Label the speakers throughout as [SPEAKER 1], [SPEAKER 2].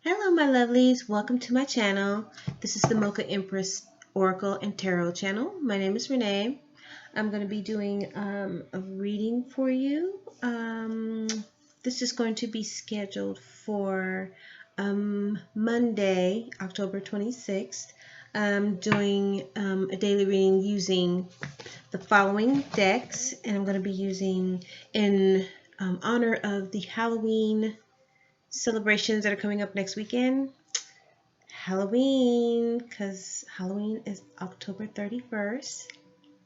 [SPEAKER 1] Hello my lovelies, welcome to my channel. This is the MochaEmprss Oracle and Tarot channel. My name is Renee. I'm going to be doing a reading for you. This is going to be scheduled for Monday, October 26th. I'm doing a daily reading using the following decks, and I'm going to be using in honor of the Halloween celebrations that are coming up next weekend. Halloween, because Halloween is October 31st.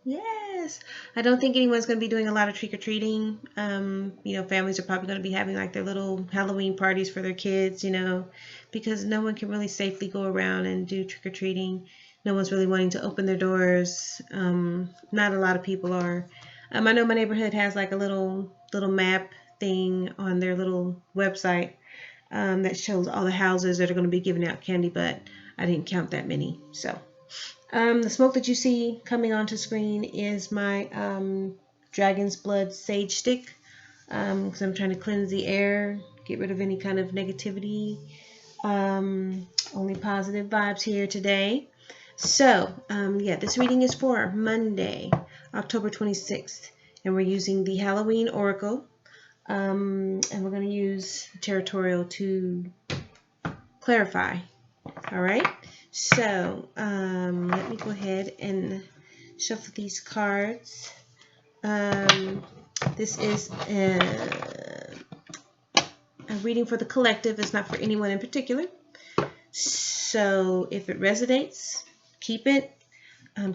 [SPEAKER 1] Yes, I don't think anyone's going to be doing a lot of trick-or-treating. Families are probably going to be having like their little Halloween parties for their kids, because no one can really safely go around and do trick-or-treating. No one's really wanting to open their doors. Not a lot of people are. I know my neighborhood has like a little map thing on their little website that shows all the houses that are going to be giving out candy, but I didn't count that many. So the smoke that you see coming onto screen is my Dragon's Blood Sage Stick, because I'm trying to cleanse the air, get rid of any kind of negativity. Only positive vibes here today. So this reading is for Monday, October 26th, and we're using the Halloween Oracle. And we're going to use Tarotorial to clarify. All right. So let me go ahead and shuffle these cards. This is a reading for the collective. It's not for anyone in particular. So if it resonates, keep it.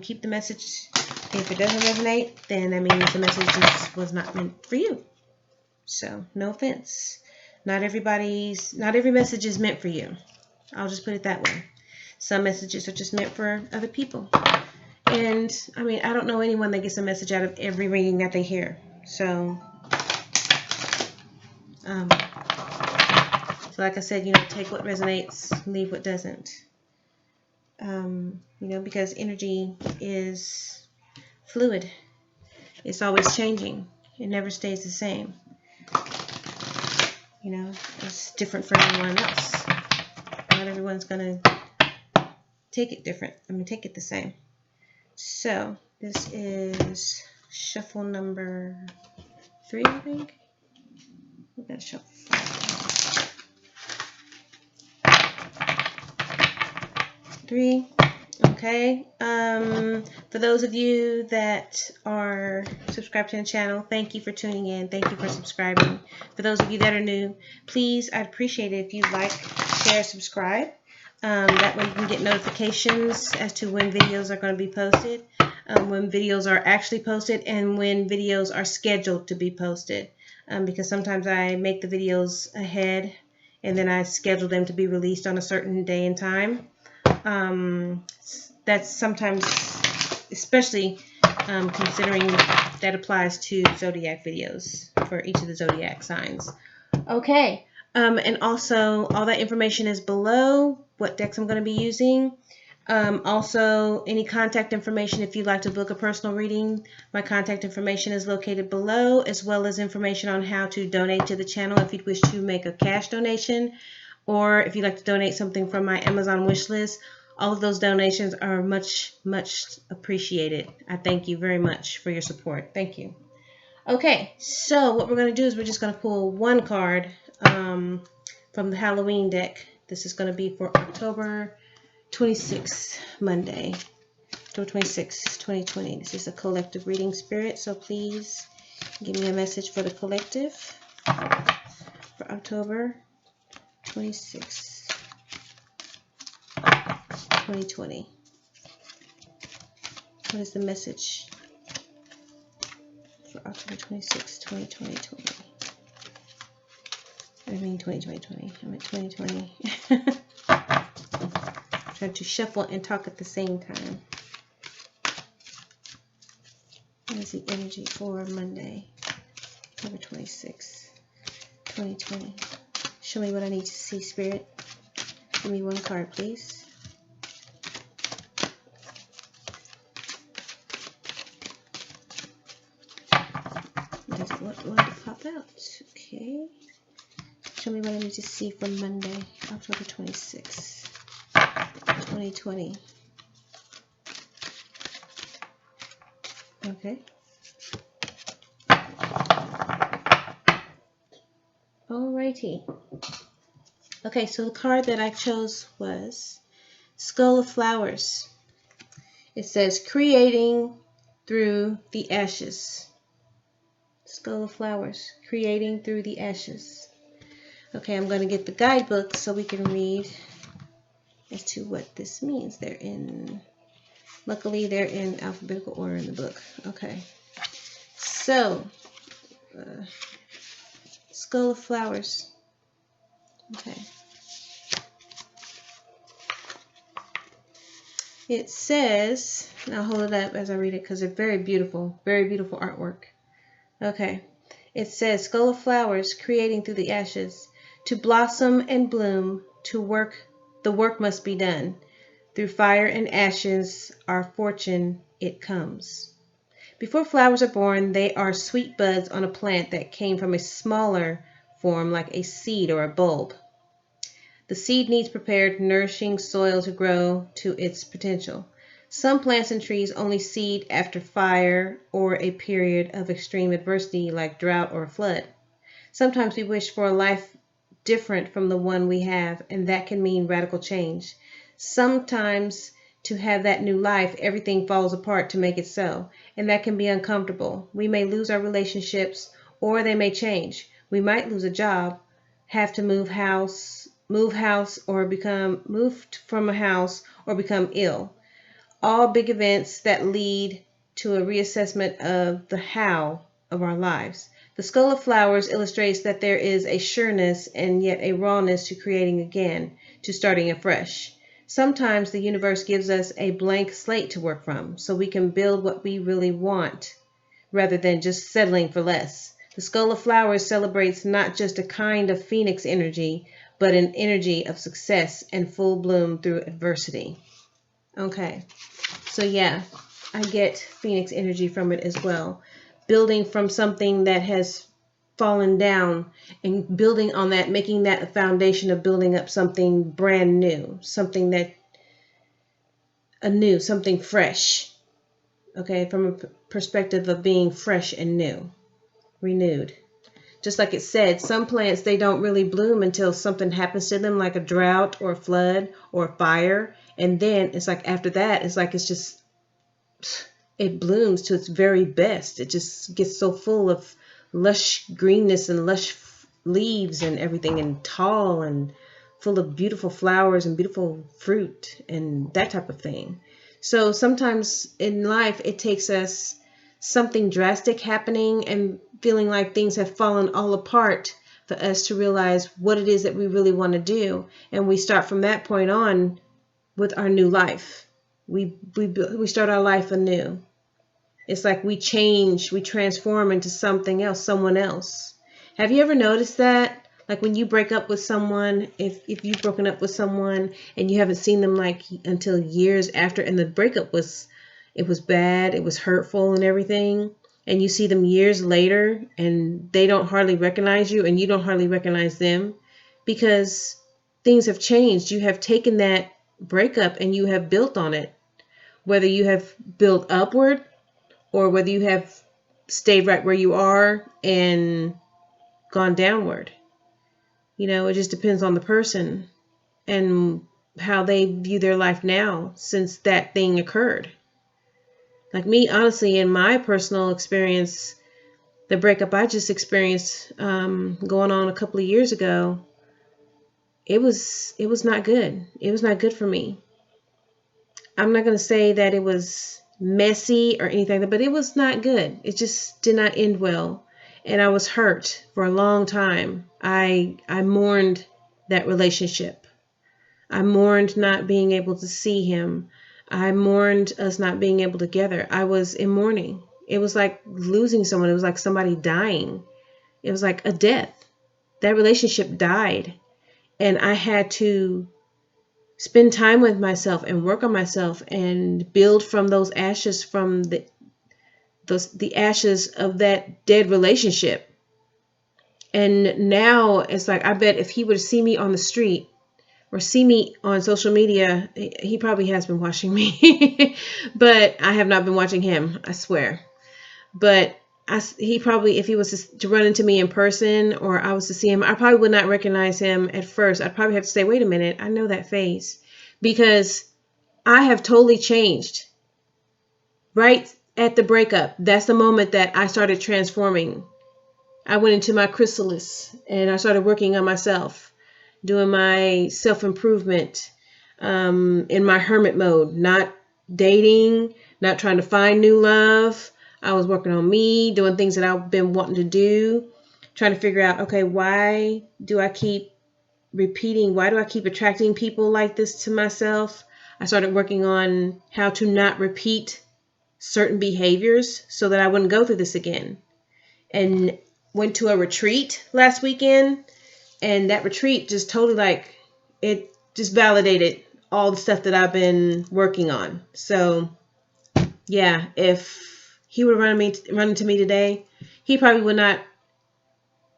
[SPEAKER 1] Keep the message. If it doesn't resonate, then that means the message just was not meant for you. So, no offense. Not every message is meant for you. I'll just put it that way. Some messages are just meant for other people. And, I don't know anyone that gets a message out of every reading that they hear. So like I said, take what resonates, leave what doesn't. Because energy is fluid. It's always changing. It never stays the same. It's different for everyone else. Not everyone's going to take it different. Take it the same. So, this is shuffle number 3, I think. We've got to shuffle 3. Okay. For those of you that are subscribed to the channel, thank you for tuning in. Thank you for subscribing. For those of you that are new, please, I'd appreciate it if you like, share, subscribe. That way you can get notifications as to when videos are going to be posted, when videos are actually posted, and when videos are scheduled to be posted. Because sometimes I make the videos ahead and then I schedule them to be released on a certain day and time. That's sometimes, especially considering that applies to zodiac videos for each of the zodiac signs. Okay, and also all that information is below, what decks I'm going to be using. Also, any contact information if you'd like to book a personal reading, my contact information is located below, as well as information on how to donate to the channel if you'd wish to make a cash donation, or if you'd like to donate something from my Amazon wish list. All of those donations are much, much appreciated. I thank you very much for your support. Thank you. Okay, so what we're going to do is we're just going to pull one card from the Halloween deck. This is going to be for October 26th, Monday, October 26th, 2020. This is a collective reading, Spirit, so please give me a message for the collective for October 26th. 2020. What is the message for October 26, 2020? I mean 2020. I meant 2020. Trying to shuffle and talk at the same time. What is the energy for Monday, October 26, 2020? Show me what I need to see, Spirit. Give me one card, please. Does it want to pop out? Okay. Show me what I need to see for Monday, October 26th, 2020. Okay. Alrighty. Okay, so the card that I chose was Skull of Flowers. It says creating through the ashes. Skull of Flowers, creating through the ashes. Okay, I'm going to get the guidebook so we can read as to what this means. Luckily they're in alphabetical order in the book. Okay, so Skull of Flowers. Okay. It says, and I'll hold it up as I read it because it's very beautiful artwork. Okay. It says, Skull of Flowers, creating through the ashes. To blossom and bloom, the work must be done. Through fire and ashes, our fortune, it comes. Before flowers are born, they are sweet buds on a plant that came from a smaller form like a seed or a bulb. The seed needs prepared, nourishing soil to grow to its potential. Some plants and trees only seed after fire or a period of extreme adversity like drought or flood. Sometimes we wish for a life different from the one we have, and that can mean radical change. Sometimes to have that new life, everything falls apart to make it so, and that can be uncomfortable. We may lose our relationships, or they may change. We might lose a job, have to move from a house or become ill. All big events that lead to a reassessment of the how of our lives. The Skull of Flowers illustrates that there is a sureness and yet a rawness to creating again, to starting afresh. Sometimes the universe gives us a blank slate to work from, so we can build what we really want, rather than just settling for less. The Skull of Flowers celebrates not just a kind of phoenix energy, but an energy of success and full bloom through adversity. Okay, so yeah, I get phoenix energy from it as well. Building from something that has fallen down and building on that, making that a foundation of building up something brand new, something fresh. Okay, from a perspective of being fresh and new, renewed. Just like it said, some plants, they don't really bloom until something happens to them, like a drought or a flood or a fire. And then it's like after that, it blooms to its very best. It just gets so full of lush greenness and lush leaves and everything, and tall and full of beautiful flowers and beautiful fruit and that type of thing. So sometimes in life, it takes us something drastic happening and feeling like things have fallen all apart for us to realize what it is that we really want to do. And we start from that point on with our new life. We start our life anew. It's like we change, we transform into something else, someone else. Have you ever noticed that? Like when you break up with someone, if you've broken up with someone and you haven't seen them like until years after, and the breakup was bad, it was hurtful and everything, and you see them years later and they don't hardly recognize you and you don't hardly recognize them, because things have changed. You have taken that breakup and you have built on it, whether you have built upward or whether you have stayed right where you are and gone downward. You know, it just depends on the person and how they view their life now since that thing occurred. Like me, honestly, in my personal experience, the breakup I just experienced going on a couple of years ago, it was not good. It was not good for me. I'm not going to say that it was messy or anything, but it was not good. It just did not end well. And I was hurt for a long time. I mourned that relationship. I mourned not being able to see him. I mourned us not being able to together. I was in mourning. It was like losing someone. It was like somebody dying. It was like a death. That relationship died. And I had to spend time with myself and work on myself and build from those ashes, from the ashes of that dead relationship. And now it's like, I bet if he would see me on the street or see me on social media, he probably has been watching me. But I have not been watching him, I swear. But he probably, if he was to run into me in person or I was to see him, I probably would not recognize him at first. I'd probably have to say, wait a minute, I know that face. Because I have totally changed. Right at the breakup, that's the moment that I started transforming. I went into my chrysalis and I started working on myself, doing my self-improvement, in my hermit mode, not dating, not trying to find new love. I was working on me, doing things that I've been wanting to do, trying to figure out, okay, why do I keep repeating? Why do I keep attracting people like this to myself? I started working on how to not repeat certain behaviors so that I wouldn't go through this again. And went to a retreat last weekend, and that retreat just totally it just validated all the stuff that I've been working on. So yeah, if he would run into me today, he probably would not.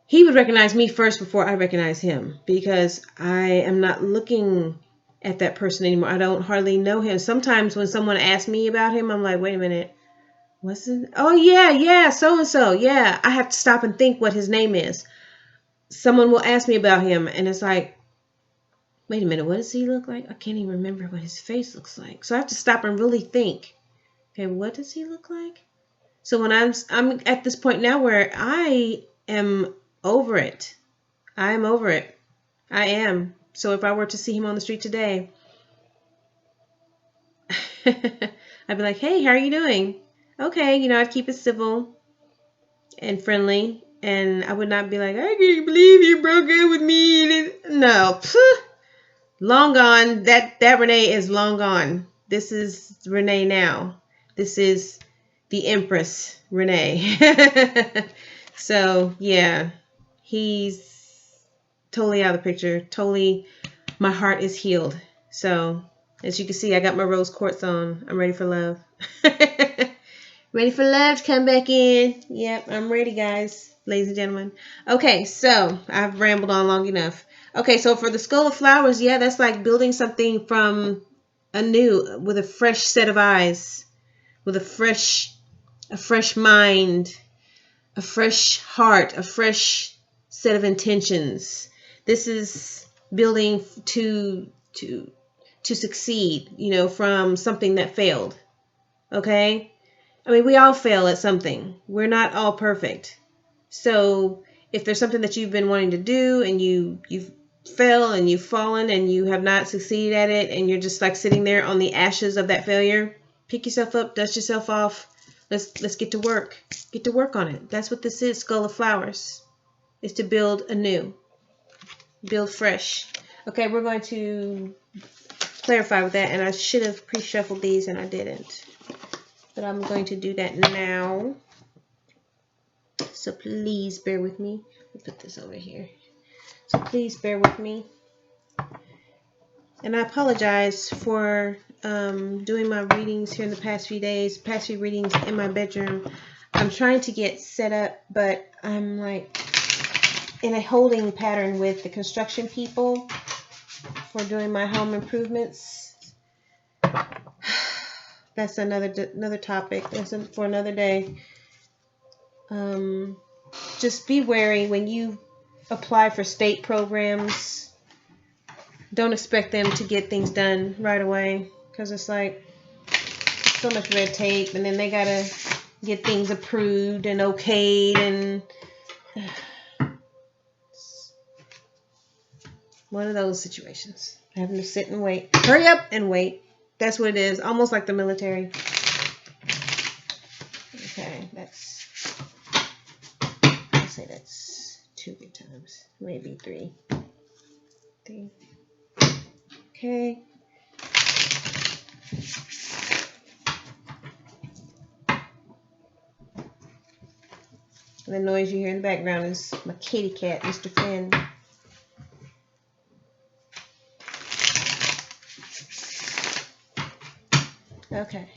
[SPEAKER 1] He would recognize me first before I recognize him, because I am not looking at that person anymore. I don't hardly know him. Sometimes when someone asks me about him, I'm like, wait a minute. What's it? Oh yeah, so and so. Yeah, I have to stop and think what his name is. Someone will ask me about him, and it's like, wait a minute, what does he look like? I can't even remember what his face looks like. So I have to stop and really think. Okay, what does he look like? So when I'm at this point now where I am over it. I'm over it. I am. So if I were to see him on the street today, I'd be like, hey, how are you doing? Okay, I'd keep it civil and friendly. And I would not be like, I can't believe you broke up with me. No. Long gone. That Renee is long gone. This is Renee now. This is the Empress Renee. So, yeah. He's totally out of the picture. Totally, my heart is healed. So, as you can see, I got my rose quartz on. I'm ready for love. Ready for love to come back in. Yep, I'm ready, guys, ladies and gentlemen. Okay, so I've rambled on long enough. Okay, so for the Skull of Flowers, yeah, that's like building something from anew with a fresh set of eyes, with a fresh mind, a fresh heart, a fresh set of intentions. This is building to succeed, from something that failed. Okay? I mean, we all fail at something. We're not all perfect. So if there's something that you've been wanting to do and you've failed and you've fallen and you have not succeeded at it and you're just like sitting there on the ashes of that failure, pick yourself up, dust yourself off. Let's get to work. Get to work on it. That's what this is, Skull of Flowers. Is to build anew. Build fresh. Okay, we're going to clarify with that, and I should have pre-shuffled these and I didn't. But I'm going to do that now. So please bear with me. I'll put this over here. So please bear with me. And I apologize for doing my readings here in the past few days, past few readings in my bedroom. I'm trying to get set up, but I'm like in a holding pattern with the construction people for doing my home improvements. That's another topic. That's for another day. Just be wary when you apply for state programs. Don't expect them to get things done right away, because it's like so much red tape, and then they gotta get things approved and okayed, and one of those situations. Having to sit and wait. Hurry up and wait. That's what it is. Almost like the military. Okay, I'll say that's 2 good times. Maybe 3. Okay. The noise you hear in the background is my kitty cat, Mr. Finn. Okay.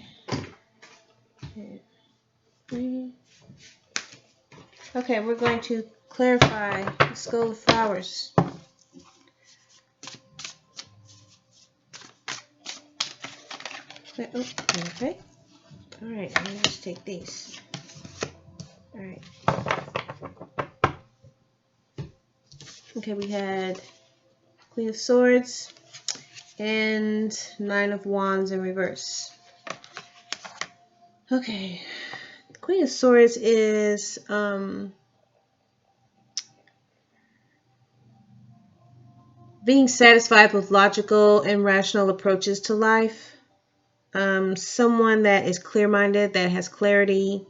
[SPEAKER 1] 2, 3. Okay, we're going to clarify. Let's go with flowers. Okay. All right. Let's take these. All right. Okay, we had Queen of Swords and Nine of Wands in reverse. Okay. Queen of Swords is being satisfied with logical and rational approaches to life. Someone that is clear-minded, that has clarity,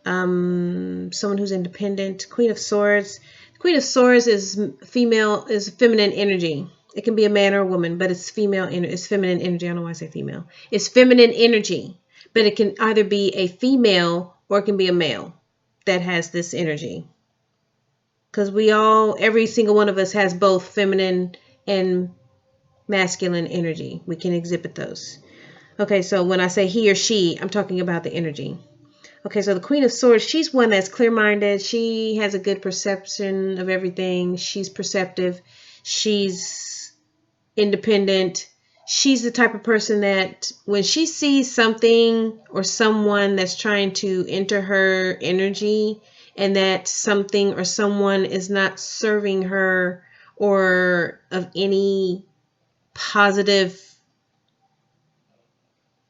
[SPEAKER 1] someone who's independent. Queen of Swords. Queen of Swords is female, is feminine energy. It can be a man or a woman, but it's female. It's feminine energy. I don't know why I say female. It's feminine energy, but it can either be a female or it can be a male that has this energy. Because every single one of us has both feminine and masculine energy. We can exhibit those. Okay, so when I say he or she, I'm talking about the energy. Okay, so the Queen of Swords, she's one that's clear-minded. She has a good perception of everything. She's perceptive. She's independent. She's the type of person that when she sees something or someone that's trying to enter her energy and that something or someone is not serving her or of any positive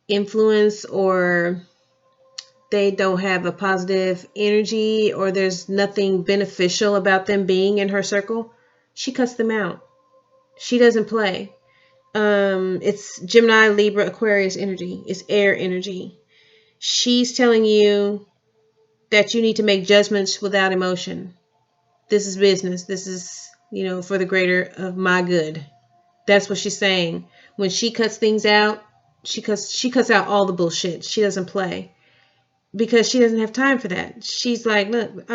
[SPEAKER 1] influence, or they don't have a positive energy, or there's nothing beneficial about them being in her circle, she cuts them out. She doesn't play. It's Gemini, Libra, Aquarius energy. It's air energy. She's telling you that you need to make judgments without emotion. This is business. This is, for the greater of my good. That's what she's saying. When she cuts things out, she cuts out all the bullshit. She doesn't play because she doesn't have time for that. She's like, look,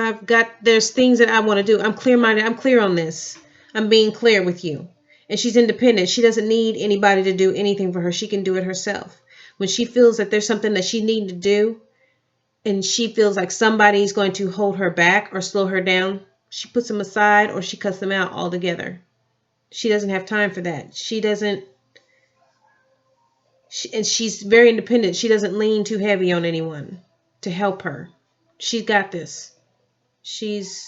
[SPEAKER 1] there's things that I want to do. I'm clear-minded. I'm clear on this. I'm being clear with you. And she's independent. She doesn't need anybody to do anything for her. She can do it herself. When she feels that there's something that she needs to do and she feels like somebody's going to hold her back or slow her down, she puts them aside or she cuts them out altogether. She doesn't have time for that. And she's very independent. She doesn't lean too heavy on anyone to help her. She's got this. She's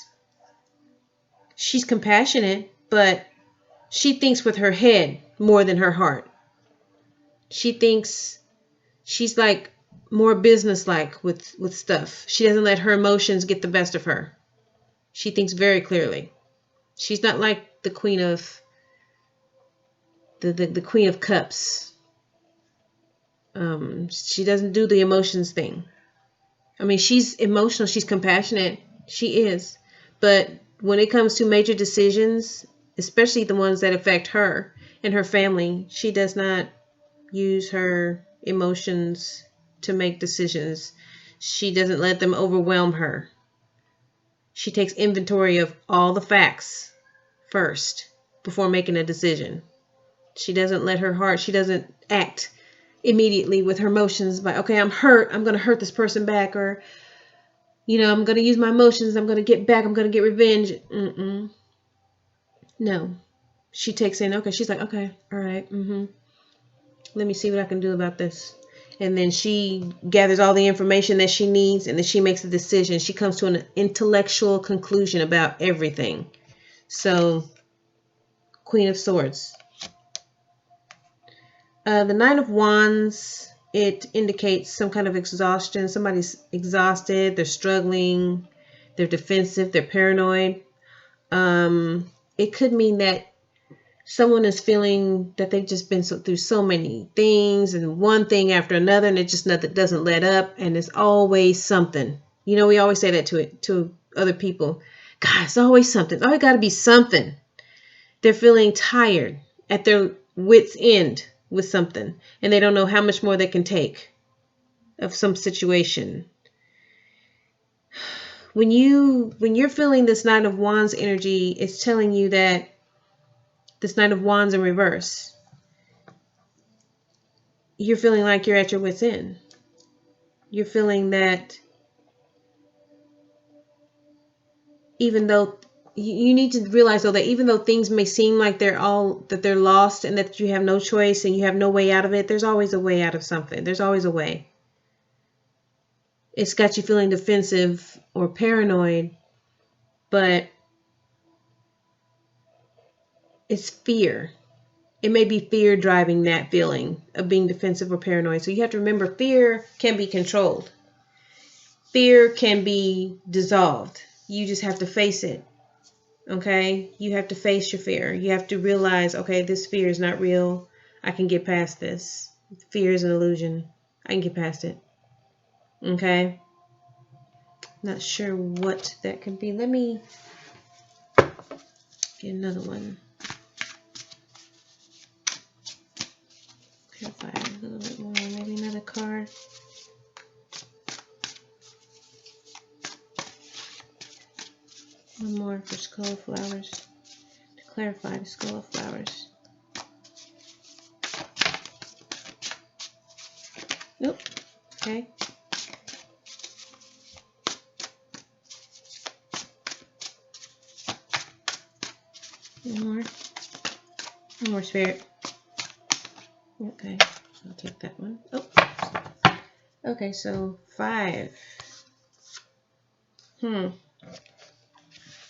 [SPEAKER 1] compassionate, but she thinks with her head more than her heart. She thinks she's like more businesslike with stuff. She doesn't let her emotions get the best of her. She thinks very clearly. She's not like the Queen of the Queen of Cups. She doesn't do the emotions thing. I mean, she's emotional. She's compassionate. She is. But when it comes to major decisions, especially the ones that affect her and her family, she does not use her emotions to make decisions. She doesn't let them overwhelm her. She takes inventory of all the facts first before making a decision. She doesn't let her heart, she doesn't act immediately with her emotions by, okay, I'm hurt, I'm going to hurt this person back, or, I'm going to use my emotions, I'm going to get back, I'm going to get revenge. No. She takes in, okay, she's like, okay, all right, let me see what I can do about this. And then she gathers all the information that she needs, and then she makes a decision. She comes to an intellectual conclusion about everything. So, Queen of Swords. The Nine of Wands, it indicates some kind of exhaustion. Somebody's exhausted, they're struggling, they're defensive, they're paranoid. It could mean that someone is feeling that they've just been through so many things and one thing after another, and it just doesn't let up, and it's always something. We always say that to other people. God, it's always something. It's always got to be something. They're feeling tired, at their wits' end with something, and they don't know how much more they can take of some situation. When you're feeling this Nine of Wands energy, it's telling you that this Nine of Wands in reverse, you're feeling like you're at your wits' end. You're feeling that even though you need to realize though that even though things may seem like they're lost and that you have no choice and you have no way out of it, there's always a way out of something. There's always a way. It's got you feeling defensive or paranoid, but it's fear. It may be fear driving that feeling of being defensive or paranoid. So you have to remember, fear can be controlled. Fear can be dissolved. You just have to face it. Okay? You have to face your fear. You have to realize, okay, this fear is not real. I can get past this. Fear is an illusion. I can get past it. Okay? Not sure what that could be. Let me get another one. Clarify a little bit more. Maybe another card. One more for Skull of Flowers. To clarify the Skull of Flowers. Nope. Okay. One more Spirit. Okay, I'll take that one. Oh. Okay, so 5.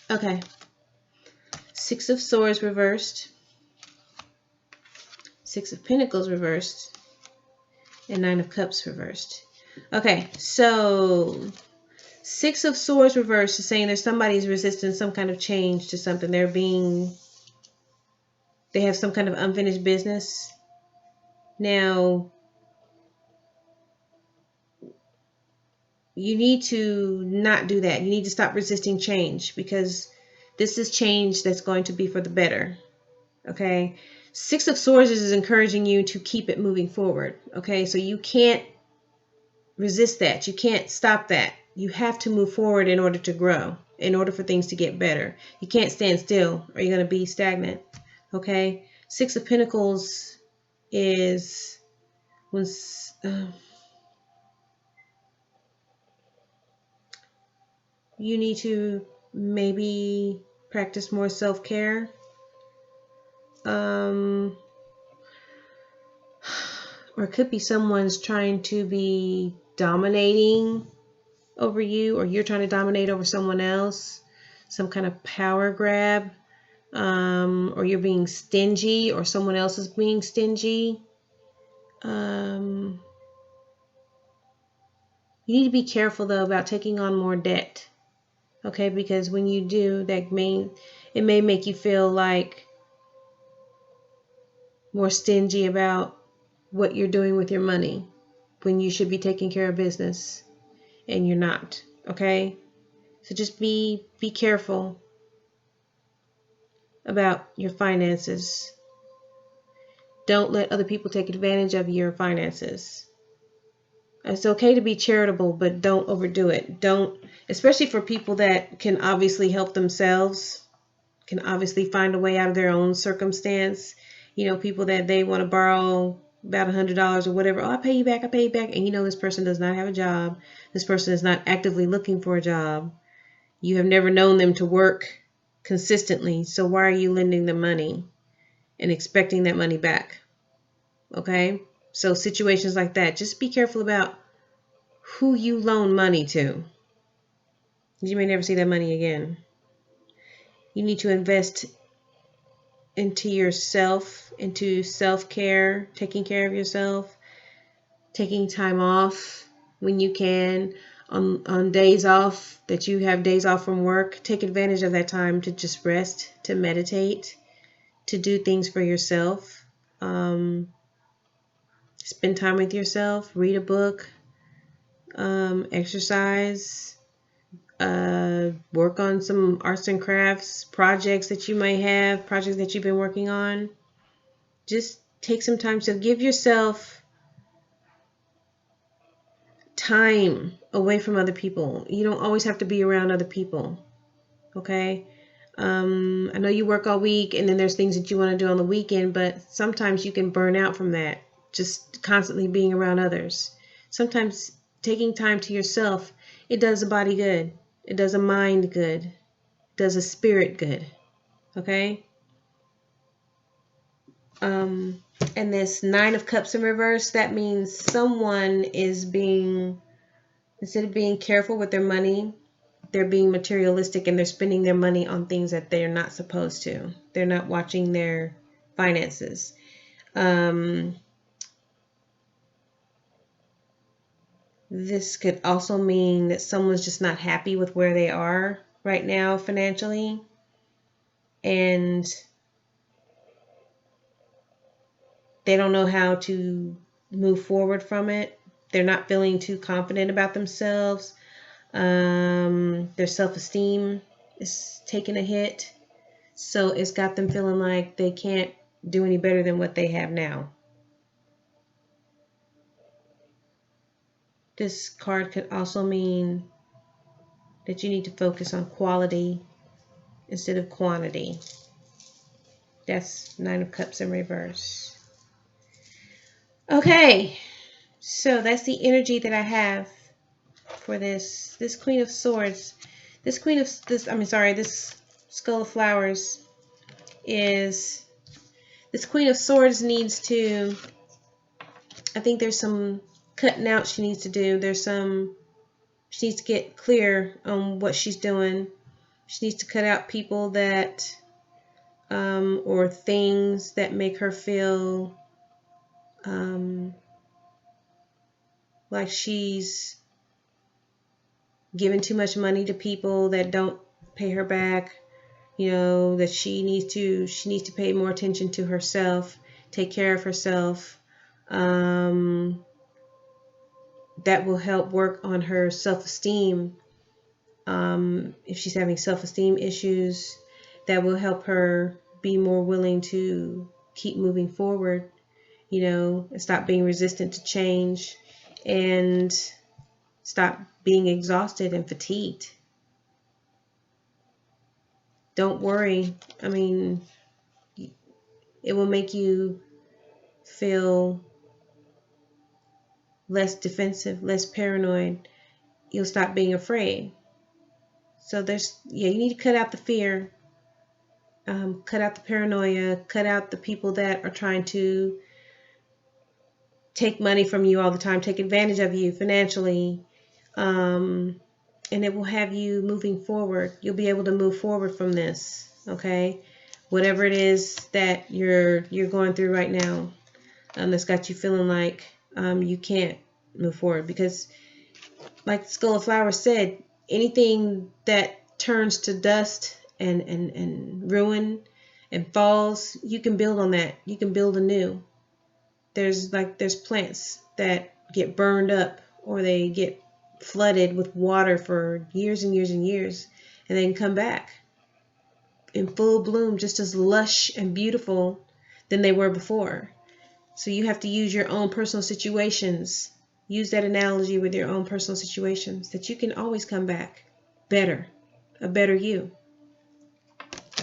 [SPEAKER 1] Okay. 6 of Swords reversed. 6 of Pentacles reversed. And 9 of Cups reversed. Okay, so 6 of Swords reversed is saying there's somebody's resisting some kind of change to something. They have some kind of unfinished business. Now, you need to not do that. You need to stop resisting change, because this is change that's going to be for the better. Okay? 6 of Swords is encouraging you to keep it moving forward. Okay? So you can't resist that. You can't stop that. You have to move forward in order to grow, in order for things to get better. You can't stand still or you're going to be stagnant. Okay? 6 of Pentacles is you need to maybe practice more self-care. Or it could be someone's trying to be dominating over you, or you're trying to dominate over someone else. Some kind of power grab. Or you're being stingy, or someone else is being stingy. You need to be careful though about taking on more debt. Okay, because when you do, it may make you feel like more stingy about what you're doing with your money, when you should be taking care of business and you're not. Okay, so just be careful about your finances. Don't let other people take advantage of your finances. It's okay to be charitable, but don't overdo it. Don't, especially for people that can obviously help themselves, can obviously find a way out of their own circumstance. You know, people that they want to borrow about $100 or whatever. Oh, I'll pay you back. I'll pay you back. And you know, this person does not have a job. This person is not actively looking for a job. You have never known them to work consistently. So why are you lending them money and expecting that money back? Okay? So situations like that, just be careful about who you loan money to. You may never see that money again. You need to invest into yourself, into self-care, taking care of yourself, taking time off when you can, on days off that you have days off from work. Take advantage of that time to just rest, to meditate, to do things for yourself. Spend time with yourself, read a book, exercise, work on some arts and crafts, projects that you may have, projects that you've been working on. Just take some time to give yourself time away from other people. You don't always have to be around other people. Okay? I know you work all week and then there's things that you want to do on the weekend, but sometimes you can burn out from that, just constantly being around others. Sometimes taking time to yourself, it does a body good. It does a mind good. does a spirit good. Okay. And this Nine of Cups in reverse, that means someone is being, instead of being careful with their money, they're being materialistic and they're spending their money on things that they're not supposed to. They're not watching their finances. This could also mean that someone's just not happy with where they are right now financially, and they don't know how to move forward from it. They're not feeling too confident about themselves. Their self-esteem is taking a hit. So it's got them feeling like they can't do any better than what they have now. This card could also mean that you need to focus on quality instead of quantity. That's Nine of Cups in reverse. Okay, so that's the energy that I have for this Queen of Swords. This Skull of Flowers is, this Queen of Swords needs to, I think there's some cutting out she needs to do. She needs to get clear on what she's doing. She needs to cut out people that, or things that make her feel like she's giving too much money to people that don't pay her back. You know, that she needs to pay more attention to herself, take care of herself. That will help work on her self-esteem. If she's having self-esteem issues, that will help her be more willing to keep moving forward, you know, and stop being resistant to change and stop being exhausted and fatigued. Don't worry. I mean, it will make you feel less defensive, less paranoid. You'll stop being afraid. So you need to cut out the fear, cut out the paranoia, cut out the people that are trying to take money from you all the time, take advantage of you financially, and it will have you moving forward. You'll be able to move forward from this, okay? Whatever it is that you're going through right now, that's got you feeling like you can't move forward, because like Skull of Flowers said, anything that turns to dust and ruin and falls, you can build on that. You can build anew. There's plants that get burned up or they get flooded with water for years and years and years, and they can come back in full bloom, just as lush and beautiful than they were before. So you have to use your own personal situations. Use that analogy with your own personal situations, that you can always come back better, a better you.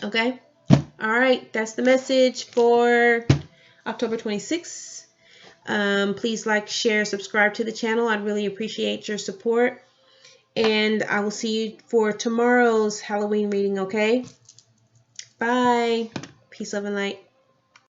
[SPEAKER 1] Okay? All right, that's the message for October 26th. Please like, share, subscribe to the channel. I'd really appreciate your support. And I will see you for tomorrow's Halloween reading, okay? Bye. Peace, love, and light.